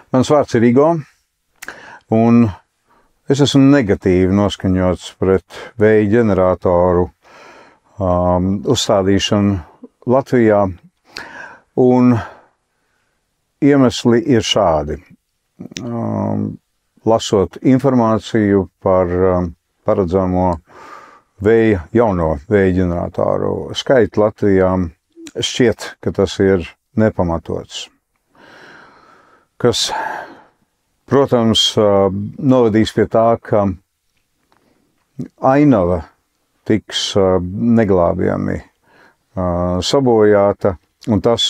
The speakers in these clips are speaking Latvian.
Mans vārds ir Igo, un es esmu negatīvi noskaņots pret vēja ģeneratoru uzstādīšanu Latvijā, un iemesli ir šādi. Lasot informāciju par paredzamo jauno vēja ģeneratoru skaitu Latvijā, šķiet, ka tas ir nepamatots. Kas, protams, novadīs pie tā, ka ainava tiks neglābjami sabojāta, un tas,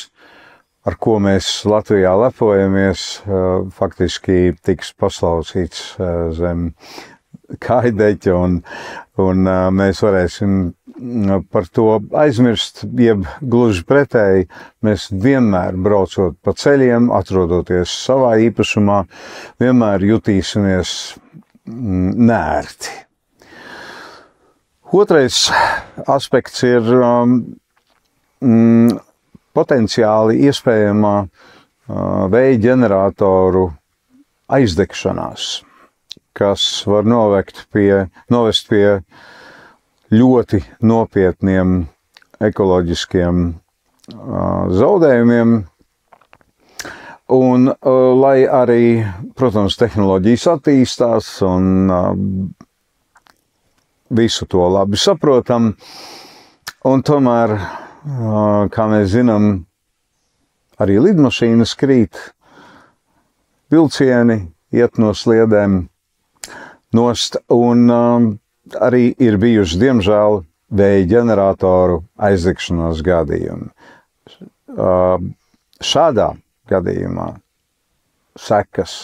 ar ko mēs Latvijā lepojamies, faktiski tiks paslaucīts zem kaideķa, un mēs varēsim par to aizmirst, jeb gluži pretēji, mēs vienmēr braucot pa ceļiem, atrodoties savā īpašumā, vienmēr jutīsimies nērti. Otrais aspekts ir potenciāli iespējamā vēja ģeneratoru aizdegšanās, kas var novest pie ļoti nopietniem ekoloģiskiem zaudējumiem. Un, lai arī, protams, tehnoloģijas attīstās un visu to labi saprotam, un tomēr, kā mēs zinām, arī lidmašīnas krīt, vilcieni iet no sliedēm nost, un arī ir bijuši, diemžēl, vēja ģeneratoru aizdegšanās gadījumi. Šādā gadījumā sekas,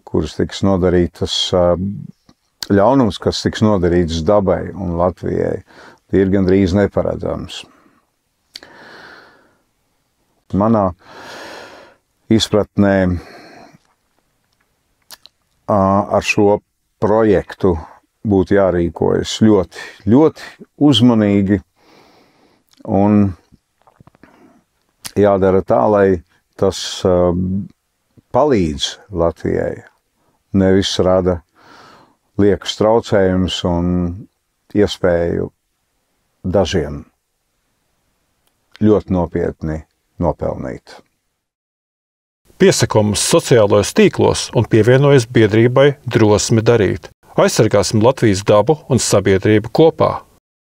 kuras tiks nodarītas, ļaunums, kas tiks nodarīts dabai un Latvijai, ir gandrīz neparedzams. Manā izpratnē ar šo projektu būtu jārīkojas ļoti, ļoti uzmanīgi un jādara tā, lai tas palīdz Latvijai, nevis rada liekas traucējumus un iespēju dažiem ļoti nopietni nopelnīt. Piesako mums sociālajos tīklos un pievienojas biedrībai Drosme darīt. Aizsargāsim Latvijas dabu un sabiedrību kopā!